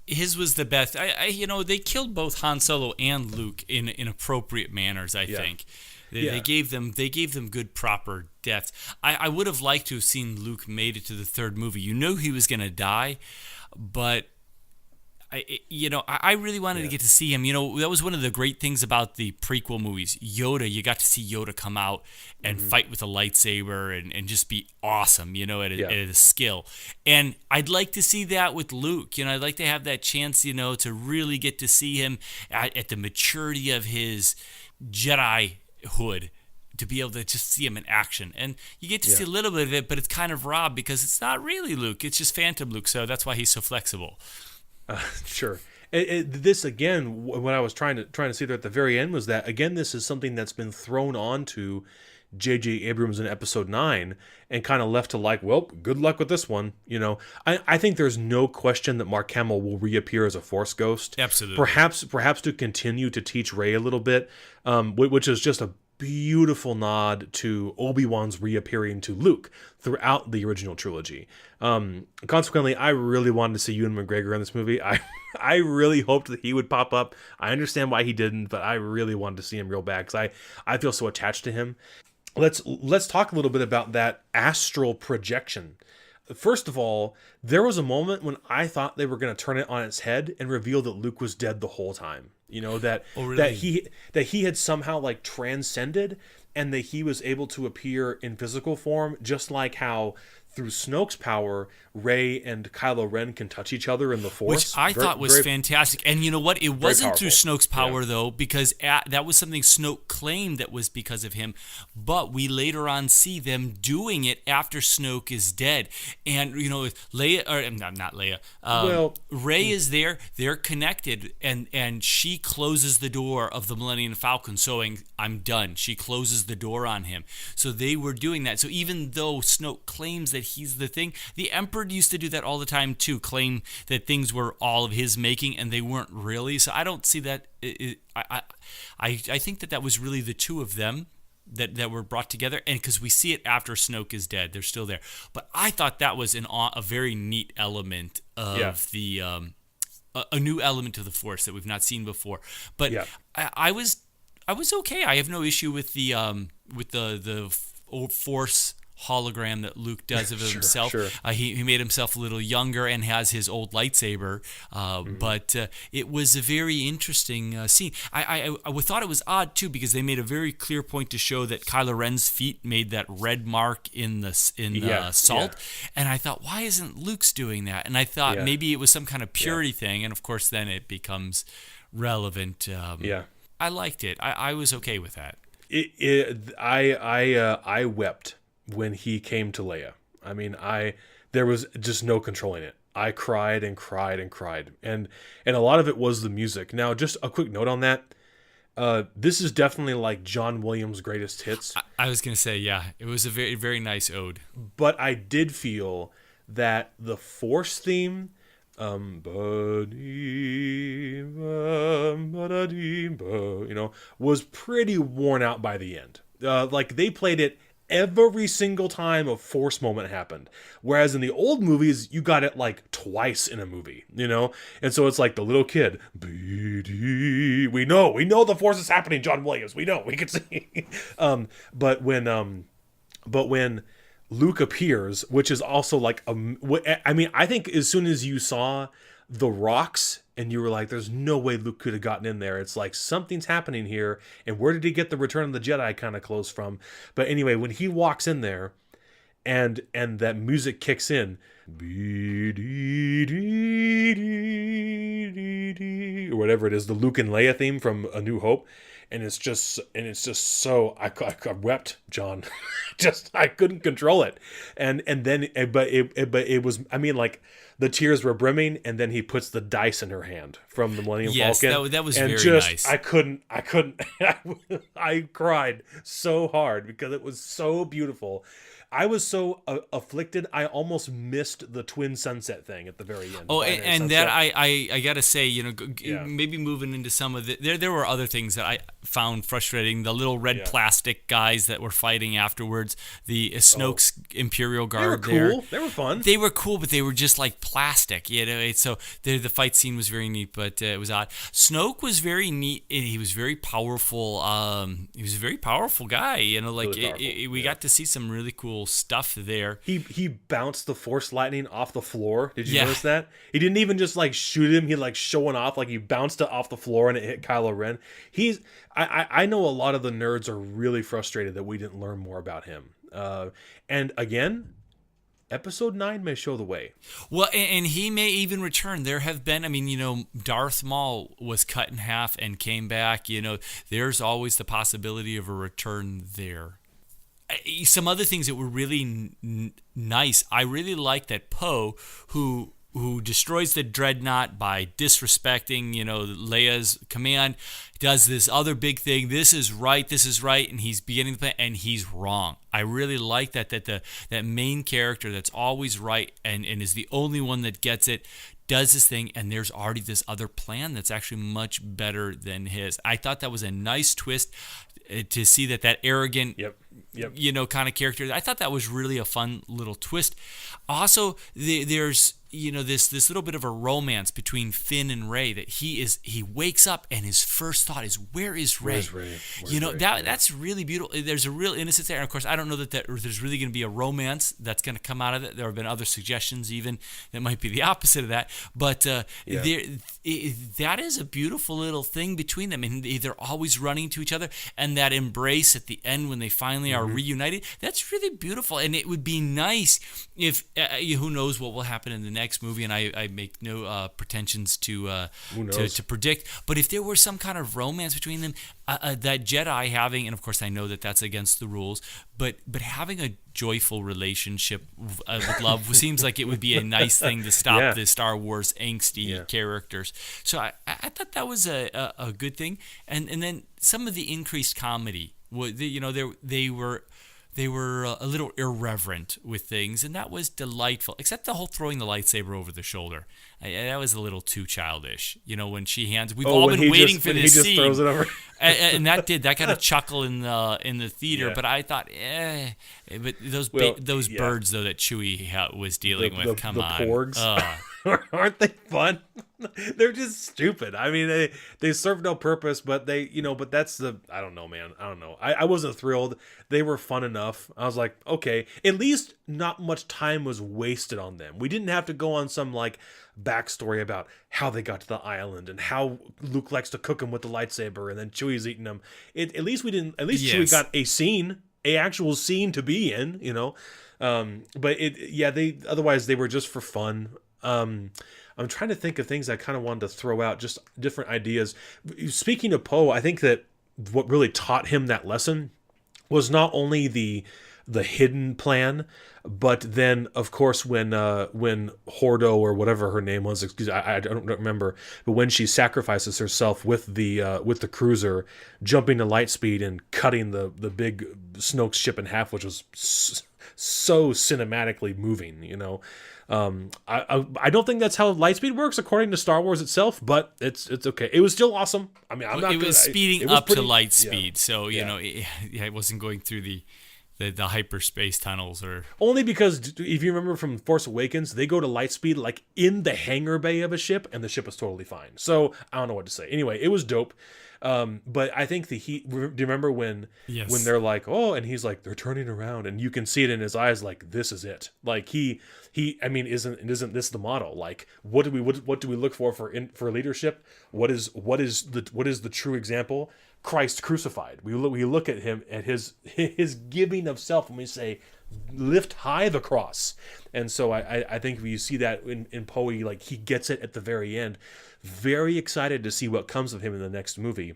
his was the best. They killed both Han Solo and Luke in appropriate manners. I think they gave them good proper deaths. I would have liked to have seen Luke made it to the third movie. He was going to die, but I really wanted to get to see him. That was one of the great things about the prequel movies. Yoda, you got to see Yoda come out and fight with a lightsaber and just be awesome, at a skill. And I'd like to see that with Luke. I'd like to have that chance, to really get to see him at the maturity of his Jedi-hood, to be able to just see him in action. And you get to see a little bit of it, but it's kind of robbed because it's not really Luke. It's just Phantom Luke, so that's why he's so flexible. Sure. This again, what I was trying to see there at the very end was that again, this is something that's been thrown onto J.J. Abrams in Episode 9 and kind of left to like, well, good luck with this one. I think there's no question that Mark Hamill will reappear as a Force ghost. Absolutely. Perhaps to continue to teach Rey a little bit, which is just a beautiful nod to Obi-Wan's reappearing to Luke throughout the original trilogy. Consequently, I really wanted to see Ewan McGregor in this movie. I really hoped that he would pop up. I understand why he didn't, but I really wanted to see him real bad because I feel so attached to him. let's talk a little bit about that astral projection. First of all, there was a moment when I thought they were going to turn it on its head and reveal that Luke was dead the whole time. You know, that really? that he had somehow like transcended, and that he was able to appear in physical form, just like how through Snoke's power, Rey and Kylo Ren can touch each other in the Force. Which I thought was fantastic. And you know what? It wasn't through powerful. Snoke's power, though, because that was something Snoke claimed that was because of him. But we later on see them doing it after Snoke is dead. And, you know, Leia, or not Leia, Rey is there. They're connected. And she closes the door of the Millennium Falcon, saying, I'm done. She closes the door on him. So they were doing that. So even though Snoke claims that he's the thing, the Emperor used to do that all the time too, claim that things were all of his making and they weren't really. So I don't see that. I think that was really the two of them that were brought together, and because we see it after Snoke is dead, they're still there. But I thought that was a very neat element of the a new element of the Force that we've not seen before. But I was okay. I have no issue with the Force hologram that Luke does of himself. Sure. He made himself a little younger and has his old lightsaber, but it was a very interesting scene. I thought it was odd too, because they made a very clear point to show that Kylo Ren's feet made that red mark in the salt, and I thought, why isn't Luke's doing that? And I thought maybe it was some kind of purity thing, and of course then it becomes relevant. I liked it. I was okay with that. I wept when he came to Leia. I mean, there was just no controlling it. I cried and cried and cried. And a lot of it was the music. Now, just a quick note on that. This is definitely like John Williams' greatest hits. I was going to say, it was a very, very nice ode. But I did feel that the Force theme, was pretty worn out by the end. Like they played it every single time a Force moment happened. Whereas in the old movies, you got it like twice in a movie, you know? And so it's like the little kid, we know the Force is happening, John Williams. We know, we can see. But when Luke appears, which is also like, I think as soon as you saw the rocks and you were like, there's no way Luke could have gotten in there. It's like something's happening here. And where did he get the Return of the Jedi kind of clothes from? But anyway, when he walks in there and that music kicks in, or whatever it is, the Luke and Leia theme from A New Hope. And it's just so I wept, John. I couldn't control it. And then it was, I mean, like the tears were brimming, and then he puts the dice in her hand from the Millennium Falcon. Yes, that was and very just, nice. I couldn't. I cried so hard because it was so beautiful. I was so afflicted, I almost missed the twin sunset thing at the very end. Oh, and that I gotta say, maybe moving into some of there were other things that I found frustrating. The little red plastic guys that were fighting afterwards, the Snoke's Imperial Guard. They were cool. They were fun. They were cool, but they were just like plastic. So the fight scene was very neat, but it was odd. Snoke was very neat. He was very powerful. He was a very powerful guy. Really we got to see some really cool stuff there. He bounced the Force lightning off the floor. Did you notice that? He didn't even just like shoot him. He like showing off, like he bounced it off the floor and it hit Kylo Ren. I know a lot of the nerds are really frustrated that we didn't learn more about him. And again, Episode 9 may show the way. Well, and he may even return. There have been, Darth Maul was cut in half and came back. There's always the possibility of a return there. Some other things that were really nice. I really like that Poe, who destroys the dreadnought by disrespecting, Leia's command, does this other big thing. This is right, and he's beginning the plan, and he's wrong. I really like that main character that's always right and is the only one that gets it, does this thing, and there's already this other plan that's actually much better than his. I thought that was a nice twist to see that arrogant kind of character. I thought that was really a fun little twist. Also, there's this little bit of a romance between Finn and Rey, that he wakes up and his first thought is, where is Rey? Where's Rey? That's really beautiful. There's a real innocence there, and of course I don't know that there's really going to be a romance that's going to come out of it. There have been other suggestions even that might be the opposite of that, but that is a beautiful little thing between them, and they're always running to each other, and that embrace at the end when they finally are reunited, that's really beautiful. And it would be nice if who knows what will happen in the next movie, and I make no pretensions to predict, but if there were some kind of romance between them, that Jedi having, and of course I know that that's against the rules, but having a joyful relationship with love seems like it would be a nice thing to stop the Star Wars angsty characters. So I thought that was a good thing, and then some of the increased comedy, they were a little irreverent with things, and that was delightful, except the whole throwing the lightsaber over the shoulder. That was a little too childish. When she hands, we've all been waiting for this scene. He just throws it over. and that got a chuckle in the theater, but I thought, but those birds though that Chewie was dealing with, come on, the porgs. Aren't they fun? They're just stupid. I mean, they serve no purpose, but but that's I don't know, man. I don't know. I wasn't thrilled. They were fun enough. I was like, okay, at least not much time was wasted on them. We didn't have to go on some backstory about how they got to the island and how Luke likes to cook them with the lightsaber and then Chewie's eating them. At least Chewie got a actual scene to be in, but otherwise they were just for fun. I'm trying to think of things I kind of wanted to throw out, just different ideas. Speaking of Poe, I think that what really taught him that lesson was not only the hidden plan, but then of course when Hordo, or whatever her name was, I don't remember, but when she sacrifices herself with the cruiser, jumping to light speed and cutting the big Snoke ship in half, which was so cinematically moving, I don't think that's how lightspeed works according to Star Wars itself, but it's okay. It was still awesome. I mean, it was speeding up to light speed, so it wasn't going through the hyperspace tunnels, or only because if you remember from Force Awakens, they go to light speed in the hangar bay of a ship, and the ship is totally fine. So I don't know what to say. Anyway, it was dope. But I think do you remember when they're like, oh, and he's like, they're turning around, and you can see it in his eyes, this is it. I mean, isn't this the model? What do we look for leadership? What is the true example? Christ crucified. We look at him, at his giving of self, and we say, lift high the cross. And so I think you see that in Poe, he gets it at the very end. Very excited to see what comes of him in the next movie.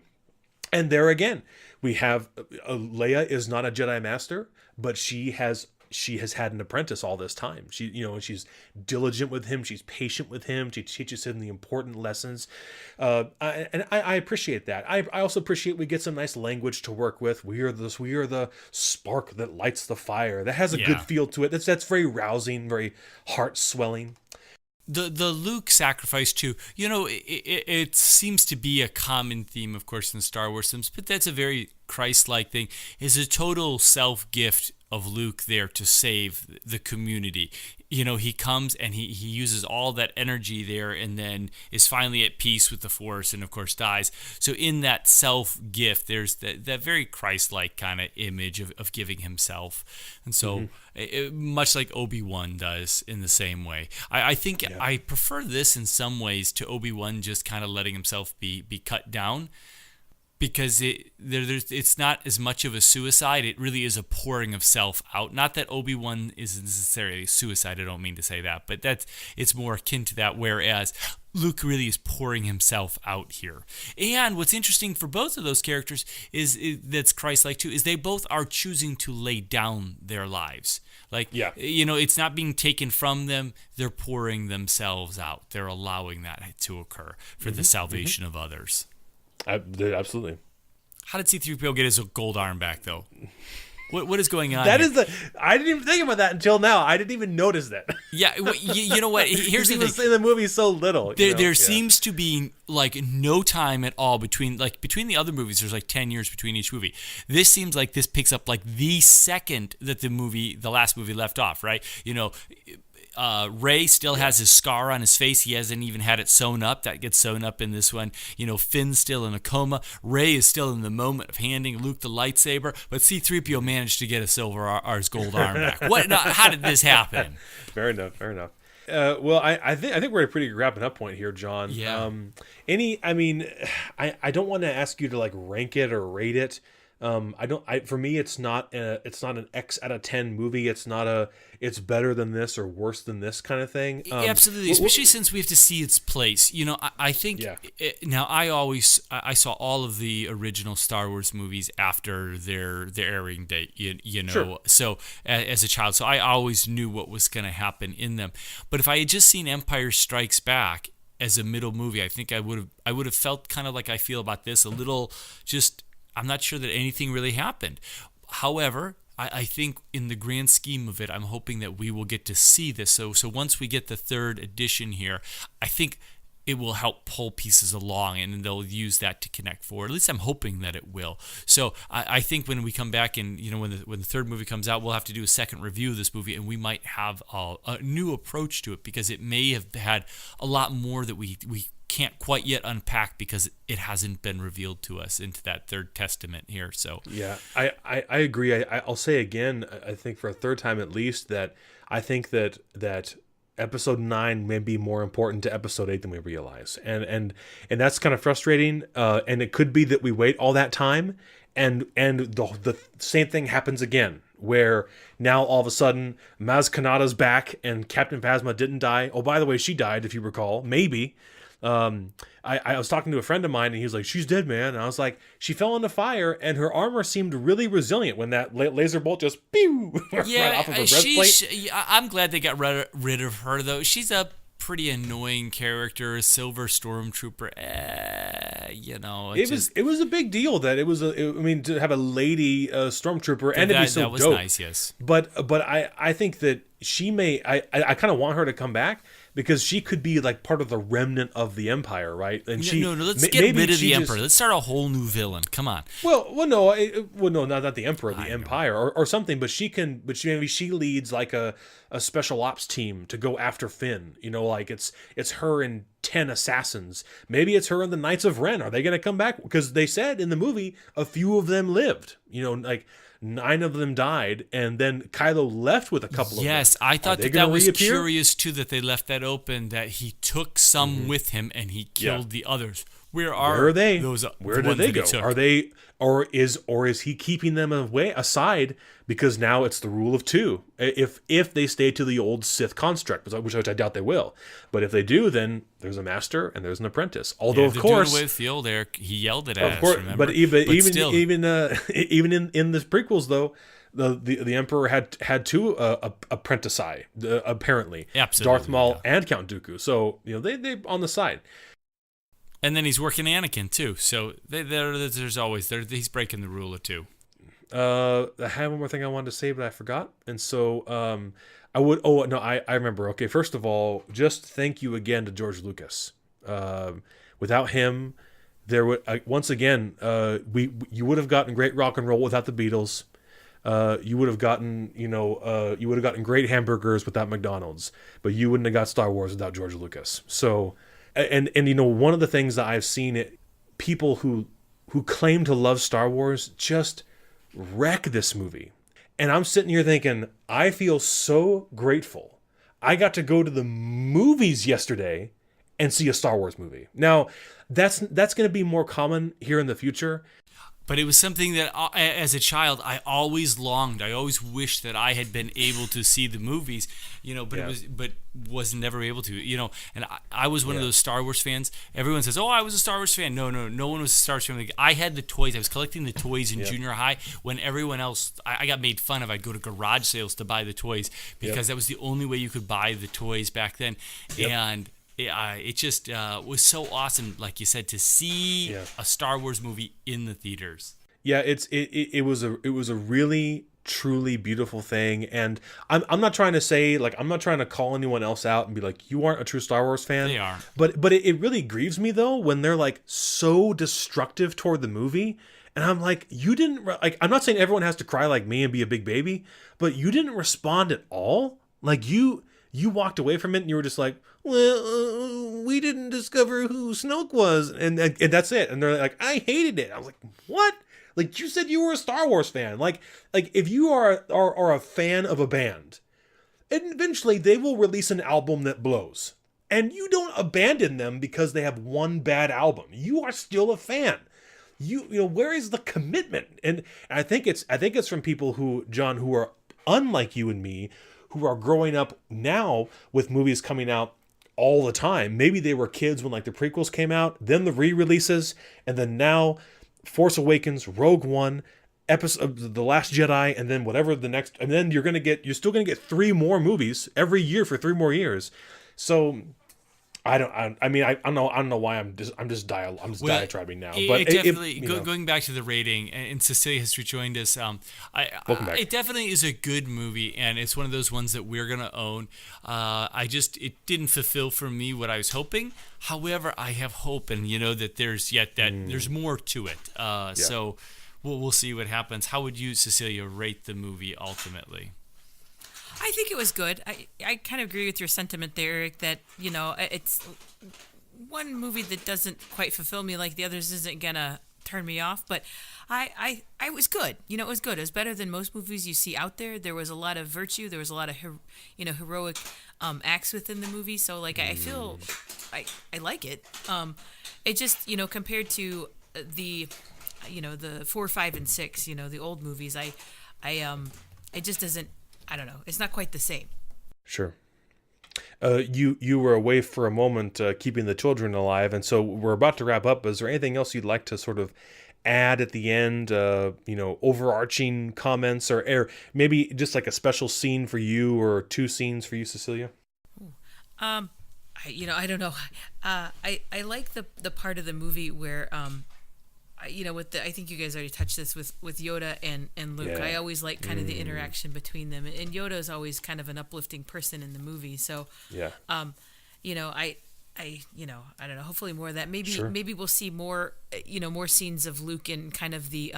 And there again, we have Leia is not a Jedi Master, but she has had an apprentice all this time. She's diligent with him. She's patient with him. She teaches him the important lessons. I appreciate that. I also appreciate we get some nice language to work with. We are the spark that lights the fire. That has a good feel to it. That's very rousing, very heart swelling. The Luke sacrifice too, it seems to be a common theme, of course, in Star Wars films, but that's a very Christ-like thing, is a total self-gift of Luke there to save the community. He comes and he uses all that energy there, and then is finally at peace with the Force, and of course dies. So in that self-gift, there's that very Christ-like kind of image of giving himself. And so much like Obi-Wan does in the same way. I think I prefer this in some ways to Obi-Wan just kind of letting himself be cut down, because it's not as much of a suicide. It really is a pouring of self out. Not that Obi-Wan isn't necessarily suicide. I don't mean to say that, but it's more akin to that. Whereas Luke really is pouring himself out here. And what's interesting for both of those characters that's Christ-like too, is they both are choosing to lay down their lives. It's not being taken from them. They're pouring themselves out. They're allowing that to occur for the salvation of others. Absolutely. How did C-3PO get his gold arm back, though? What is going on? I didn't even think about that until now. I didn't even notice that. Yeah, you know what? Here's the thing. In the movie so little. There seems to be no time at all between the other movies. There's 10 years between each movie. This seems like this picks up the second that the last movie left off, right? Ray still has his scar on his face. He hasn't even had it sewn up. That gets sewn up in this one. Finn's still in a coma. Ray is still in the moment of handing Luke the lightsaber, but C-3PO managed to get a silver or his gold arm back. What? How did this happen? Fair enough. Well, I think we're at a pretty good wrapping up point here, John. Yeah. I don't want to ask you to like rank it or rate it. For me, it's not an X out of 10 movie. It's better than this or worse than this kind of thing. Absolutely, especially since we have to see its place. I think now I saw all of the original Star Wars movies after their airing date. Sure. So as a child, so I always knew what was going to happen in them. But if I had just seen Empire Strikes Back as a middle movie, I think I would have felt kind of like I feel about this, a little just. I'm not sure that anything really happened. However, I think in the grand scheme of it, I'm hoping that we will get to see this. So once we get the third edition here, I think it will help pull pieces along, and they'll use that to connect forward. At least I'm hoping that it will. So I think when we come back and when the third movie comes out, we'll have to do a second review of this movie, and we might have a new approach to it because it may have had a lot more that we can't quite yet unpack because it hasn't been revealed to us into that third testament here. So yeah, I agree. I'll say again, I think for a third time at least, that I think that episode 9 may be more important to episode 8 than we realize, and that's kind of frustrating. And it could be that we wait all that time, and the same thing happens again, where now all of a sudden Maz Kanata's back and Captain Phasma didn't die. Oh, by the way, she died, if you recall, maybe. I was talking to a friend of mine, and he was like, "She's dead, man." And I was like, "She fell into fire, and her armor seemed really resilient when that laser bolt just pew right off of her breastplate." I'm glad they got rid of her, though. She's a pretty annoying character, silver stormtrooper. It was a big deal that to have a lady stormtrooper and to be so that was dope. Nice, yes. But I think that she may. I kind of want her to come back, because she could be like part of the remnant of the Empire, right? And let's get rid of the Emperor. Let's start a whole new villain. Come on. No, not the Emperor, the Empire or something. But maybe she leads like a special ops team to go after Finn. Like it's her and 10 assassins. Maybe it's her and the Knights of Ren. Are they going to come back? Because they said in the movie a few of them lived. Like 9 of them died, and then Kylo left with a couple of them. Yes, I thought that was curious too, that they left that open, that he took some with him and he killed the others. Where are they? Where did they go? Are they, or is he keeping them aside because now it's the rule of 2? If they stay to the old Sith construct, which I doubt they will, but if they do, then there's a master and there's an apprentice. Although of course, doing away with the old Eric, he yelled it at us. Course, remember? but even still. even in the prequels though, the Emperor had 2 apprentici apparently. Absolutely, Darth Maul and Count Dooku. So they on the side. And then he's working Anakin too, so there's always he's breaking the rule of 2. I had one more thing I wanted to say, but I forgot, and so I would. Oh no, I remember. Okay, first of all, just thank you again to George Lucas. Without him, there would once again you would have gotten great rock and roll without the Beatles. You would have gotten great hamburgers without McDonald's, but you wouldn't have got Star Wars without George Lucas. So. And one of the things that I've seen people who claim to love Star Wars just wreck this movie. And I'm sitting here thinking, I feel so grateful. I got to go to the movies yesterday and see a Star Wars movie. Now, that's going to be more common here in the future. But it was something that, as a child, I always longed. I always wished that I had been able to see the movies, but was never able to, And I was one of those Star Wars fans. Everyone says, "Oh, I was a Star Wars fan." No one was a Star Wars fan. Like, I had the toys. I was collecting the toys in junior high when everyone else. I got made fun of. I'd go to garage sales to buy the toys because that was the only way you could buy the toys back then, and. It just was so awesome, like you said, to see a Star Wars movie in the theaters. Yeah, it was a really truly beautiful thing, and I'm not trying to say, like, I'm not trying to call anyone else out and be like, you aren't a true Star Wars fan. They are, but it really grieves me though when they're like so destructive toward the movie, and I'm like, you didn't like. I'm not saying everyone has to cry like me and be a big baby, but you didn't respond at all. Like You walked away from it and you were just like, well, we didn't discover who Snoke was. And that's it. And they're like, I hated it. I was like, what? Like, you said you were a Star Wars fan. Like if you are a fan of a band, and eventually they will release an album that blows. And you don't abandon them because they have one bad album. You are still a fan. You know, where is the commitment? And I think it's from people who, John, who are unlike you and me, who are growing up now with movies coming out all the time. Maybe they were kids when like the prequels came out, then the re-releases, and then now Force Awakens, Rogue One, episode The Last Jedi, and then whatever the next, and then you're still gonna get 3 more movies every year for 3 more years. So I don't know why I'm just diatribing now. But it definitely going back to the rating, and Cecilia has rejoined us. Welcome back. It definitely is a good movie, and it's one of those ones that we're gonna own. It didn't fulfill for me what I was hoping. However, I have hope, and that there's more to it. So we'll see what happens. How would you, Cecilia, rate the movie ultimately? I think it was good. I kind of agree with your sentiment there, Eric, that, it's one movie that doesn't quite fulfill me like the others isn't going to turn me off, but I was good. It was good. It was better than most movies you see out there. There was a lot of virtue. There was a lot of, heroic acts within the movie. So, like, I feel I like it. It just, compared to the 4, 5, and 6, the old movies, it just doesn't, I don't know. It's not quite the same. Sure. You were away for a moment, keeping the children alive, and so we're about to wrap up. Is there anything else you'd like to sort of add at the end? Overarching comments, or maybe just like a special scene for you, or 2 scenes for you, Cecilia? I don't know. I like the part of the movie where I think you guys already touched this with Yoda and Luke. Yeah. I always like kind of the interaction between them, and Yoda is always kind of an uplifting person in the movie. So, yeah. I don't know. Hopefully more of that. Maybe we'll see more, more scenes of Luke in kind of the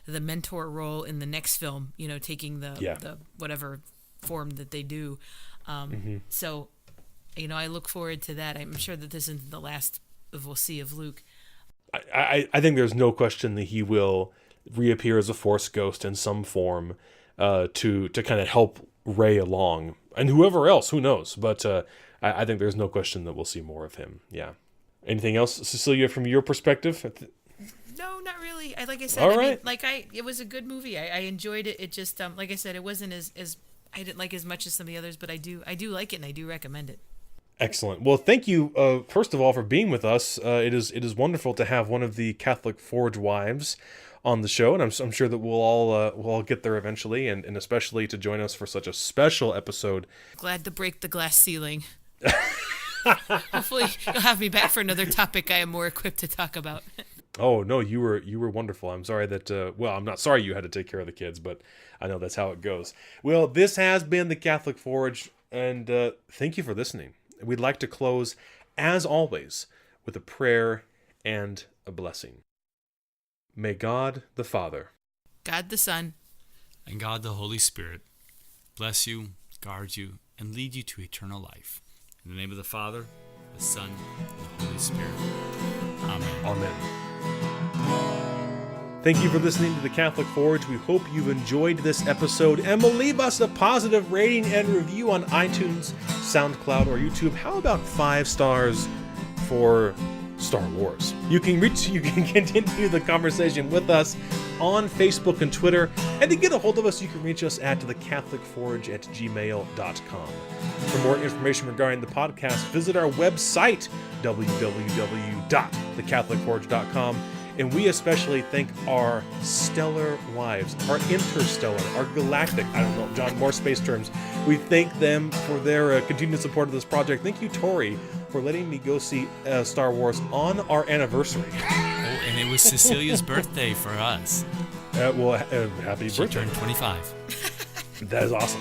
mentor role in the next film. Taking the whatever form that they do. So, I look forward to that. I'm sure that this isn't the last we'll see of Luke. I think there's no question that he will reappear as a Force ghost in some form to kind of help Rey along, and whoever else, who knows? But I think there's no question that we'll see more of him. Yeah. Anything else, Cecilia, from your perspective? No, not really. Like I said, all right. It was a good movie. I enjoyed it. It just like I said, it wasn't as I didn't like as much as some of the others, but I do like it, and I do recommend it. Excellent. Well, thank you, first of all, for being with us. It is wonderful to have one of the Catholic Forge wives on the show, and I'm sure that we'll all get there eventually, and especially to join us for such a special episode. Glad to break the glass ceiling. Hopefully, you'll have me back for another topic I am more equipped to talk about. Oh no, you were wonderful. I'm sorry that. I'm not sorry you had to take care of the kids, but I know that's how it goes. Well, this has been the Catholic Forge, and thank you for listening. We'd like to close, as always, with a prayer and a blessing. May God the Father, God the Son, and God the Holy Spirit bless you, guard you, and lead you to eternal life. In the name of the Father, the Son, and the Holy Spirit. Amen. Amen. Thank you for listening to the Catholic Forge. We hope you've enjoyed this episode, and will leave us a positive rating and review on iTunes, SoundCloud, or YouTube. How about 5 stars for Star Wars? You can continue the conversation with us on Facebook and Twitter, and to get a hold of us, you can reach us at thecatholicforge@gmail.com. For more information regarding the podcast, visit our website, www.thecatholicforge.com. And we especially thank our stellar wives, our interstellar, our galactic, I don't know, John, more space terms. We thank them for their continued support of this project. Thank you, Tori, for letting me go see Star Wars on our anniversary. Oh, and it was Cecilia's birthday for us. Happy she birthday. She turned 25. That is awesome.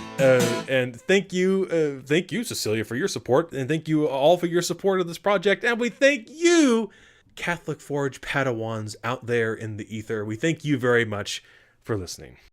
And thank you, Cecilia, for your support. And thank you all for your support of this project. And we thank you, Catholic Forge Padawans out there in the ether. We thank you very much for listening.